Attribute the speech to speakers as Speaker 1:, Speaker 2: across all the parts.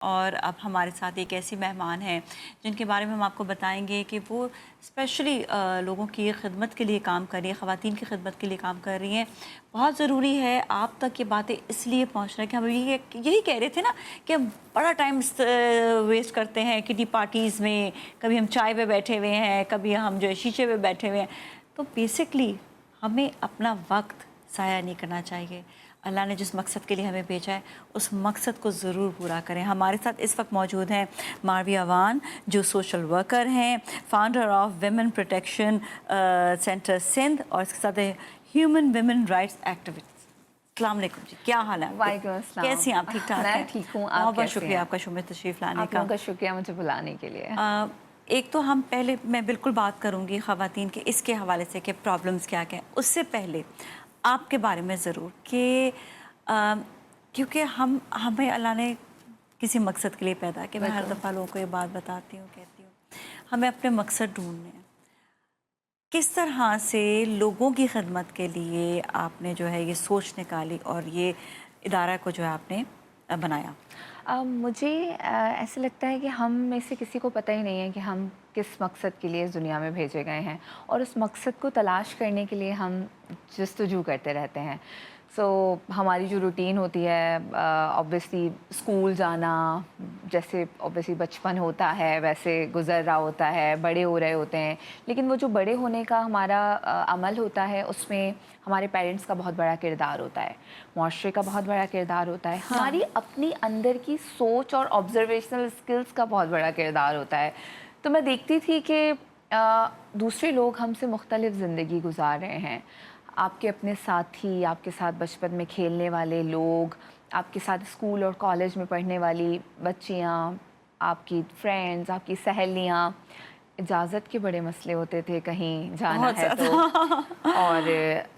Speaker 1: اور اب ہمارے ساتھ ایک ایسی مہمان ہیں جن کے بارے میں ہم آپ کو بتائیں گے کہ وہ اسپیشلی لوگوں کی خدمت کے لیے کام کر رہی ہیں، خواتین کی خدمت کے لیے کام کر رہی ہیں۔ بہت ضروری ہے آپ تک یہ باتیں اس لیے پہنچ رہی ہیں کہ ہم یہی کہہ رہے تھے نا کہ ہم بڑا ٹائم ویسٹ کرتے ہیں کٹی پارٹیز میں، کبھی ہم چائے پہ بیٹھے ہوئے ہیں، کبھی ہم جو ہے شیشے پہ بیٹھے ہوئے ہیں۔ تو بیسکلی ہمیں اپنا وقت ضائع نہیں کرنا چاہیے۔ اللہ نے جس مقصد کے لیے ہمیں بھیجا ہے اس مقصد کو ضرور پورا کریں۔ ہمارے ساتھ اس وقت موجود ہیں مارویہ وان، جو سوشل ورکر ہیں، founder of women protection centre Sindh, اور اس کے ساتھ ہیومن ویمن رائٹس ایکٹیوسٹ۔ السلام علیکم جی، کیا حال ہے آپ؟
Speaker 2: وعلیکم السلام۔
Speaker 1: کیسی ہیں آپ؟ ٹھیک ٹھاک ہیں؟
Speaker 2: میں ٹھیک ہوں، آپ
Speaker 1: بہت بہت
Speaker 2: کیسے
Speaker 1: شکریہ
Speaker 2: ہیں؟
Speaker 1: آپ کا شو میں تشریف لانے
Speaker 2: آپ
Speaker 1: کا۔
Speaker 2: لوگوں کا شکریہ مجھے بلانے کے لیے۔
Speaker 1: ایک تو ہم پہلے میں بالکل بات کروں گی خواتین کے اس کے حوالے سے کہ پرابلمس کیا کیا ہیں، اس سے پہلے آپ کے بارے میں ضرور کہ کیونکہ ہمیں اللہ نے کسی مقصد کے لیے پیدا کہ میں ہر دفعہ لوگوں کو یہ بات بتاتی ہوں، کہتی ہوں ہمیں اپنے مقصد ڈھونڈنے ہیں۔ کس طرح سے لوگوں کی خدمت کے لیے آپ نے جو ہے یہ سوچ نکالی اور یہ ادارہ کو جو ہے آپ نے بنایا؟
Speaker 2: مجھے ایسا لگتا ہے کہ ہم میں سے کسی کو پتہ ہی نہیں ہے کہ ہم کس مقصد کے لیے اس دنیا میں بھیجے گئے ہیں، اور اس مقصد کو تلاش کرنے کے لیے ہم جستجو کرتے رہتے ہیں۔ ہماری جو روٹین ہوتی ہے، اوبویسلی اسکول جانا، جیسے اوبویسلی بچپن ہوتا ہے ویسے گزر رہا ہوتا ہے، بڑے ہو رہے ہوتے ہیں، لیکن وہ جو بڑے ہونے کا ہمارا عمل ہوتا ہے اس میں ہمارے پیرنٹس کا بہت بڑا کردار ہوتا ہے، معاشرے کا بہت بڑا کردار ہوتا ہے، ہماری اپنی اندر کی سوچ اور آبزرویشنل اسکلس کا بہت بڑا کردار ہوتا ہے۔ تو میں دیکھتی تھی کہ دوسرے لوگ ہم سے مختلف زندگی گزار رہے ہیں۔ آپ کے اپنے ساتھی، آپ کے ساتھ بچپن میں کھیلنے والے لوگ، آپ کے ساتھ اسکول اور کالج میں پڑھنے والی بچیاں، آپ کی فرینڈز، آپ کی سہیلیاں، اجازت کے بڑے مسئلے ہوتے تھے کہیں جانا ہے تو، اور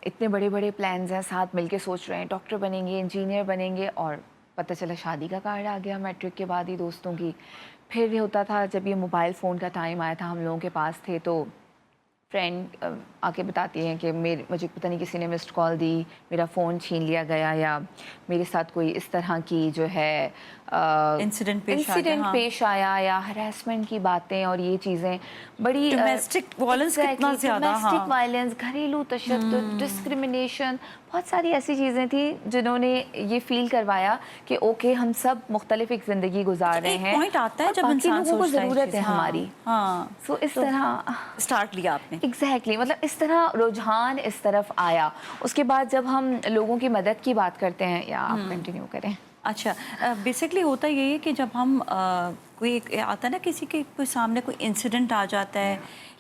Speaker 2: اتنے بڑے بڑے پلانز ہیں، ساتھ مل کے سوچ رہے ہیں ڈاکٹر بنیں گے، انجینئر بنیں گے، اور پتہ چلا شادی کا کارڈ آ گیا میٹرک کے بعد ہی دوستوں کی۔ پھر یہ ہوتا تھا جب یہ موبائل فون کا ٹائم آیا تھا ہم لوگوں کے پاس تھے، تو فرینڈ آ کے بتاتی ہیں کہ مجھے پتہ نہیں کسی نے مسڈ کال دی، میرا فون چھین لیا گیا، یا میرے ساتھ کوئی اس طرح کی جو ہے
Speaker 1: انسیڈنٹ
Speaker 2: پیش آیا، یا ہراسمنٹ کی باتیں، اور یہ چیزیں بڑی
Speaker 1: ڈومیسٹک وائلنس کتنا زیادہ،
Speaker 2: ڈومیسٹک وائلنس، گھریلو تشدد، ڈسکرمنیشن، بہت ساری ایسی چیزیں تھیں جنہوں نے یہ فیل کروایا کہ اوکے ہم سب مختلف ایک زندگی گزار رہے ہیں،
Speaker 1: پوائنٹ آتا ہے جب
Speaker 2: باقی
Speaker 1: انسان
Speaker 2: لوگوں کو
Speaker 1: سوچتا ہے
Speaker 2: ضرورت ہے ہماری۔ سو اس طرح
Speaker 1: اسٹارٹ لیا آپ نے۔
Speaker 2: ایگزیکٹلی، مطلب اس طرح رجحان اس طرف آیا۔ اس کے بعد جب ہم لوگوں کی مدد کی بات کرتے ہیں، یا آپ کنٹینیو کریں؟
Speaker 1: اچھا، بیسکلی ہوتا یہی ہے کہ جب ہم کوئی آتا ہے نا، کسی کے کوئی سامنے کوئی انسیڈنٹ آ جاتا ہے،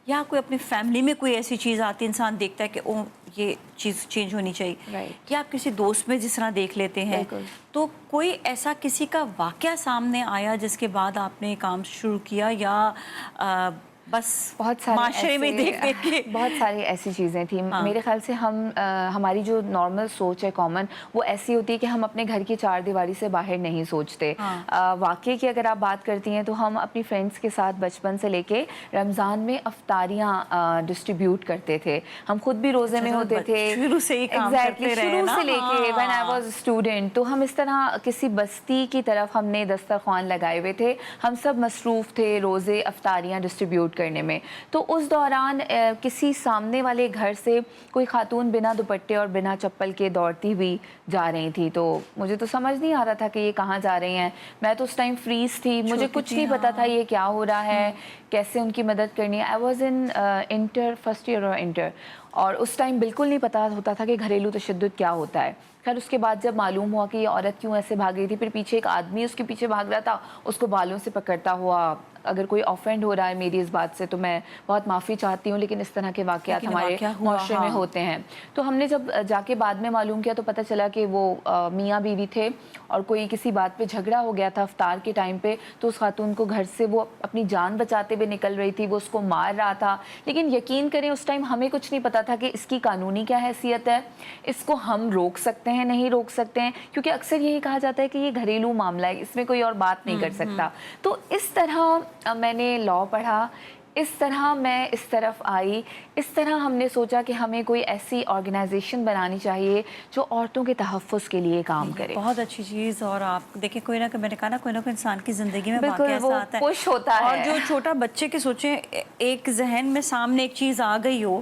Speaker 1: یا کوئی اپنی فیملی میں کوئی ایسی چیز آتی ہے، انسان دیکھتا ہے کہ او یہ چیز چینج ہونی چاہیے، یا آپ کسی دوست میں جس طرح دیکھ لیتے ہیں، تو کوئی ایسا کسی کا واقعہ سامنے آیا جس کے بعد آپ نے کام شروع کیا، یا بس
Speaker 2: بہت
Speaker 1: معاشرے میں دیکھ دیکھ کے؟
Speaker 2: بہت ساری ایسی چیزیں تھیں۔ میرے خیال سے ہماری جو نارمل سوچ ہے کامن، وہ ایسی ہوتی ہے کہ ہم اپنے گھر کی چار دیواری سے باہر نہیں سوچتے۔ واقعے کی اگر آپ بات کرتی ہیں تو ہم اپنی فرینڈس کے ساتھ بچپن سے لے کے رمضان میں افطاریاں ڈسٹریبیوٹ کرتے تھے، ہم خود بھی روزے میں ہوتے تھے،
Speaker 1: شروع سے ہی کام کرتے رہے،
Speaker 2: شروع سے لے کے when I was a student۔ تو ہم اس طرح کسی بستی کی طرف ہم نے دسترخوان لگائے ہوئے تھے، ہم سب مصروف تھے روزے افطاریاں ڈسٹریبیوٹ کرنے میں۔ تو اس دوران کسی سامنے والے گھر سے کوئی خاتون بنا دوپٹے اور بنا چپل کے دوڑتی ہوئی جا رہی تھی، تو مجھے تو سمجھ نہیں آ رہا تھا کہ یہ کہاں جا رہی ہیں۔ میں تو اس ٹائم فریز تھی، مجھے کچھ نہیں پتا تھا یہ کیا ہو رہا ہے، کیسے ان کی مدد کرنی ہے۔ I was in inter, first year اور انٹر، اور اس ٹائم بالکل نہیں پتا ہوتا تھا کہ گھریلو تشدد کیا ہوتا ہے۔ خیر اس کے بعد جب معلوم ہوا کہ یہ عورت کیوں ایسے بھاگ رہی تھی، پھر پیچھے ایک آدمی اس کے پیچھے بھاگ رہا تھا، اس کو بالوں سے پکڑتا ہوا۔ اگر کوئی آفینڈ ہو رہا ہے میری اس بات سے تو میں بہت معافی چاہتی ہوں، لیکن اس طرح کے واقعات ہمارے معاشرے میں ہوتے ہیں۔ تو ہم نے جب جا کے بعد میں معلوم کیا تو پتہ چلا کہ وہ میاں بیوی تھے، اور کوئی کسی بات پہ جھگڑا ہو گیا تھا افطار کے ٹائم پہ، تو اس خاتون کو گھر سے وہ اپنی جان بچاتے ہوئے نکل رہی تھی، وہ اس کو مار رہا تھا۔ لیکن یقین کریں اس ٹائم ہمیں کچھ نہیں پتا تھا کہ اس کی قانونی کیا حیثیت ہے، اس کو ہم روک سکتے ہیں نہیں روک سکتے ہیں، کیونکہ اکثر یہی کہا جاتا ہے کہ یہ گھریلو معاملہ ہے، اس میں کوئی اور بات نہیں کر سکتا۔ تو اس طرح میں نے لاء پڑھا، اس طرح میں اس طرف آئی، اس طرح ہم نے سوچا کہ ہمیں کوئی ایسی آرگنائزیشن بنانی چاہیے جو عورتوں کے تحفظ کے لیے کام کرے۔
Speaker 1: بہت اچھی چیز، اور آپ دیکھیں کوئی نہ میں نے کہا نا کوئی نہ کوئی انسان کی زندگی میں
Speaker 2: بالکل
Speaker 1: واقعہ
Speaker 2: وہ
Speaker 1: ایسا آتا ہے
Speaker 2: پش ہوتا ہے،
Speaker 1: اور جو چھوٹا بچے کے سوچیں ایک ذہن میں سامنے ایک چیز آ گئی ہو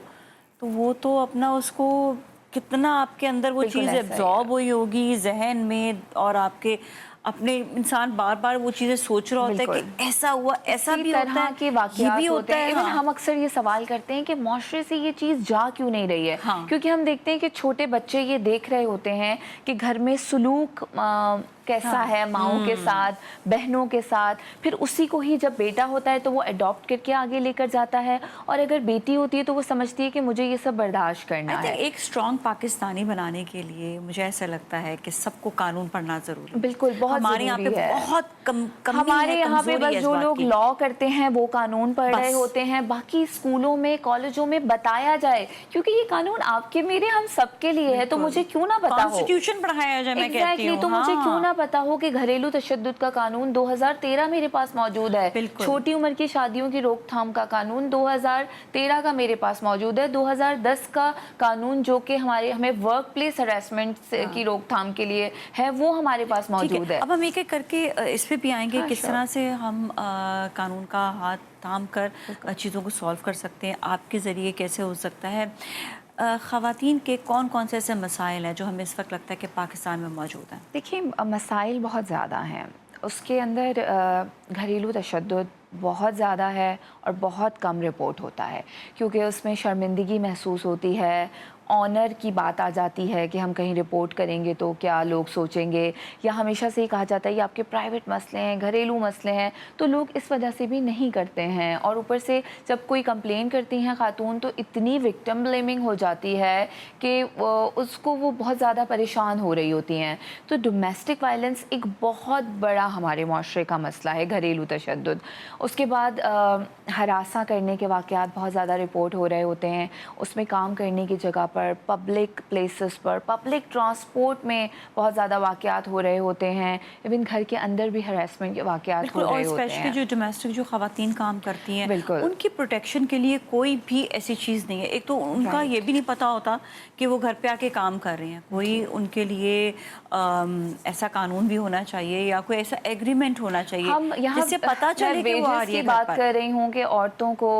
Speaker 1: تو وہ تو اپنا اس کو کتنا آپ کے اندر وہ چیز ایبزارب ہوئی ہوگی ذہن میں، اور آپ کے اپنے انسان بار بار وہ چیزیں سوچ رہا ہوتا ہے کہ ایسا ہوا، ایسا بھی ہوتا ہے،
Speaker 2: کے واقعات ہوتے ہیں۔ ایون
Speaker 1: ہاں
Speaker 2: ہم اکثر یہ سوال کرتے ہیں کہ معاشرے سے یہ چیز جا کیوں نہیں رہی ہے،
Speaker 1: ہاں
Speaker 2: کیونکہ ہم دیکھتے ہیں کہ چھوٹے بچے یہ دیکھ رہے ہوتے ہیں کہ گھر میں سلوک کیسا ہے ماؤں کے ساتھ، بہنوں کے ساتھ، پھر اسی کو ہی جب بیٹا ہوتا ہے تو وہ اڈاپٹ کر کے آگے لے کر جاتا ہے، اور اگر بیٹی ہوتی ہے تو وہ سمجھتی ہے کہ مجھے یہ سب برداشت کرنا ہے۔
Speaker 1: ایک اسٹرانگ پاکستانی بنانے کے لیے مجھے ایسا لگتا ہے کہ سب کو قانون پڑھنا ضروری ہے۔
Speaker 2: بالکل بہت
Speaker 1: ہمارے یہاں پہ
Speaker 2: ضروری ہے،
Speaker 1: بہت کمی
Speaker 2: ہمارے
Speaker 1: ہے،
Speaker 2: یہاں پہ
Speaker 1: کمزوری ہے
Speaker 2: بس
Speaker 1: اس
Speaker 2: جو
Speaker 1: بات
Speaker 2: لوگ
Speaker 1: کی۔
Speaker 2: لا کرتے ہیں وہ قانون پڑھ رہے ہوتے ہیں، باقی اسکولوں میں کالجوں میں بتایا جائے، کیونکہ یہ قانون آپ کے میرے ہم سب کے لیے ہے، تو مجھے کیوں نہ پتا ہو،
Speaker 1: کانسٹیٹیوشن پڑھایا جائے، میں کہتی ہوں
Speaker 2: تو مجھے کیوں نہ پتا ہو کہ گھریلو تشدد کا قانون 2013 میرے پاس موجود ہے، چھوٹی عمر کی شادیوں کی روک تھام کا قانون 2013 کا میرے پاس موجود ہے، 2010 کا قانون جو کہ ہمیں ورک پلیس ہراسمنٹ کی روک تھام کے لیے ہے وہ ہمارے پاس موجود ہے۔
Speaker 1: اب ہم ایک ایک کر کے اس پہ بھی آئیں گے کس طرح سے ہم قانون کا ہاتھ تھام کر چیزوں کو سالو کر سکتے ہیں، آپ کے ذریعے کیسے ہو سکتا ہے۔ خواتین کے کون کون سے ایسے مسائل ہیں جو ہمیں اس وقت لگتا ہے کہ پاکستان میں موجود ہیں؟
Speaker 2: دیکھیں مسائل بہت زیادہ ہیں، اس کے اندر گھریلو تشدد بہت زیادہ ہے اور بہت کم رپورٹ ہوتا ہے، کیونکہ اس میں شرمندگی محسوس ہوتی ہے، آنر کی بات آ جاتی ہے کہ ہم کہیں رپورٹ کریں گے تو کیا لوگ سوچیں گے، یا ہمیشہ سے ہی کہا جاتا ہے یہ آپ کے پرائیویٹ مسئلے ہیں، گھریلو مسئلے ہیں، تو لوگ اس وجہ سے بھی نہیں کرتے ہیں، اور اوپر سے جب کوئی کمپلین کرتی ہیں خاتون تو اتنی وکٹم بلیمنگ ہو جاتی ہے کہ اس کو وہ بہت زیادہ پریشان ہو رہی ہوتی ہیں۔ تو ڈومیسٹک وائلنس ایک بہت بڑا ہمارے معاشرے کا مسئلہ ہے، گھریلو تشدد۔ اس کے بعد ہراساں کرنے کے واقعات بہت زیادہ رپورٹ ہو رہے ہوتے ہیں، اس میں کام کرنے کی جگہ پر، پبلک پلیسز پر، پبلک ٹرانسپورٹ میں بہت زیادہ واقعات ہو رہے ہوتے ہیں، ایون گھر کے اندر بھی ہراسمنٹ کے واقعات ہو رہے ہوتے ہیں۔
Speaker 1: اور اسپیشلی جو ڈومیسٹک جو خواتین کام کرتی ہیں
Speaker 2: بالکل
Speaker 1: ان کی پروٹیکشن کے لیے کوئی بھی ایسی چیز نہیں ہے۔ ایک تو ان کا یہ بھی نہیں پتا ہوتا کہ وہ گھر پہ آ کے کام کر رہے ہیں، کوئی ان کے لیے ایسا قانون بھی ہونا چاہیے یا کوئی ایسا ایگریمنٹ ہونا چاہیے جس سے پتا چلے کہ وہ آ رہی ہے۔
Speaker 2: بات کر رہی ہوں کہ عورتوں کو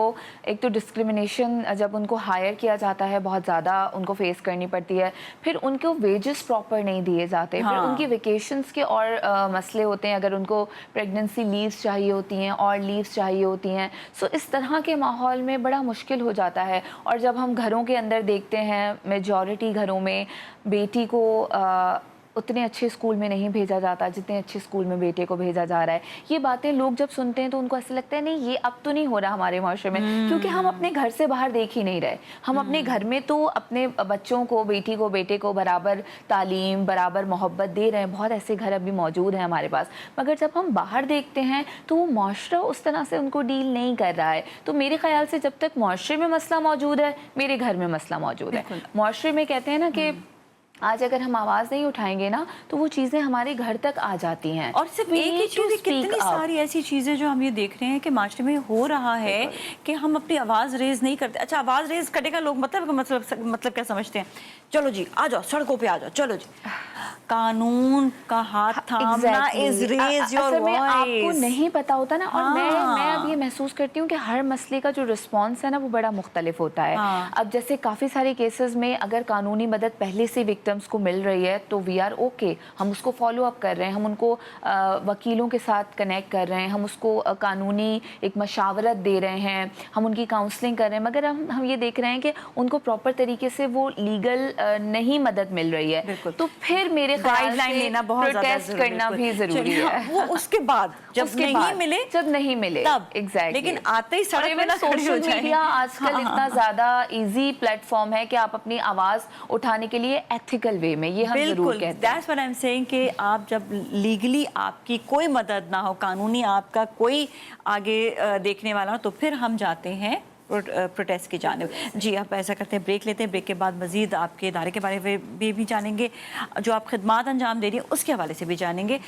Speaker 2: ایک تو ڈسکریمنیشن جب ان کو ہائر کیا جاتا ہے بہت زیادہ ان کو فیس کرنی پڑتی ہے، پھر ان کو ویجز پراپر نہیں دیے جاتے، پھر ان کی ویکیشنز کے اور مسئلے ہوتے ہیں، اگر ان کو پریگننسی لیوز چاہیے ہوتی ہیں اور لیوز چاہیے ہوتی ہیں، سو اس طرح کے ماحول میں بڑا مشکل ہو جاتا ہے۔ اور جب ہم گھروں کے اندر دیکھتے ہیں میجورٹی گھروں میں بیٹی کو اتنے اچھے اسکول میں نہیں بھیجا جاتا جتنے اچھے اسکول میں بیٹے کو بھیجا جا رہا ہے۔ یہ باتیں لوگ جب سنتے ہیں تو ان کو ایسا لگتا ہے نہیں یہ اب تو نہیں ہو رہا ہمارے معاشرے میں، کیونکہ ہم اپنے گھر سے باہر دیکھ ہی نہیں رہے۔ ہم اپنے گھر میں تو اپنے بچوں کو، بیٹی کو، بیٹے کو برابر تعلیم، برابر محبت دے رہے ہیں، بہت ایسے گھر ابھی موجود ہیں ہمارے پاس، مگر جب ہم باہر دیکھتے ہیں تو وہ معاشرہ اس طرح سے ان کو ڈیل نہیں کر رہا ہے۔ تو میرے خیال سے جب تک معاشرے میں مسئلہ موجود ہے میرے گھر میں مسئلہ موجود ہے۔ معاشرے میں کہتے ہیں نا کہ آج اگر ہم آواز نہیں اٹھائیں گے نا تو وہ چیزیں ہمارے گھر تک آ جاتی ہیں۔
Speaker 1: اور صرف ایک ہی چیز، کتنی ساری ایسی چیزیں جو ہم یہ دیکھ رہے ہیں کہ معاشرے میں ہو رہا ہے کہ ہم اپنی آواز ریز نہیں کرتے۔ اچھا آواز ریز کرنے کا لوگ مطلب کیا سمجھتے ہیں؟ چلو جی آ جاؤ سڑکوں پہ آ جاؤ، چلو جی قانون کا ہاتھ تھامنا از ریز یور وائس۔
Speaker 2: آپ کو نہیں پتا ہوتا نا، اور میں اب یہ محسوس کرتی ہوں کہ ہر مسئلے کا جو رسپانس ہے نا وہ بڑا مختلف ہوتا ہے۔ اب جیسے کافی سارے کیسز میں اگر قانونی مدد پہلے سے وکٹمس کو مل رہی ہے تو وی آر اوکے، ہم اس کو فالو اپ کر رہے ہیں، ہم ان کو وکیلوں کے ساتھ کنیکٹ کر رہے ہیں، ہم اس کو قانونی ایک مشاورت دے رہے ہیں، ہم ان کی کاؤنسلنگ کر رہے ہیں، مگر ہم یہ دیکھ رہے ہیں کہ ان کو پراپر طریقے سے وہ لیگل نہیں مدد مل رہی ہے، تو پھر میرے
Speaker 1: گائیڈ لائن لینا بہت زیادہ
Speaker 2: پروٹیسٹ کرنا بھی ضروری ہے۔
Speaker 1: وہ اس کے بعد جب نہیں ملے
Speaker 2: تب ایگزیکٹلی،
Speaker 1: لیکن آتے ہی سڑک پہ نہ کھڑی ہو جائیں۔
Speaker 2: سوشل میڈیا آج کل اتنا زیادہ ایزی پلیٹ فارم ہے کہ آپ اپنی آواز اٹھانے کے لیے ایتھیکل وے میں، یہ ہم ضرور کہتے ہیں۔
Speaker 1: That's what I'm saying کہ آپ جب لیگلی آپ کی کوئی مدد نہ ہو، قانونی آپ کا کوئی آگے دیکھنے والا ہو، تو پھر ہم جاتے ہیں پروٹیسٹ کی جانب۔ جی آپ ایسا کرتے ہیں، بریک لیتے ہیں، بریک کے بعد مزید آپ کے ادارے کے بارے میں بھی جانیں گے، جو آپ خدمات انجام دے رہی ہیں اس کے حوالے سے بھی جانیں گے۔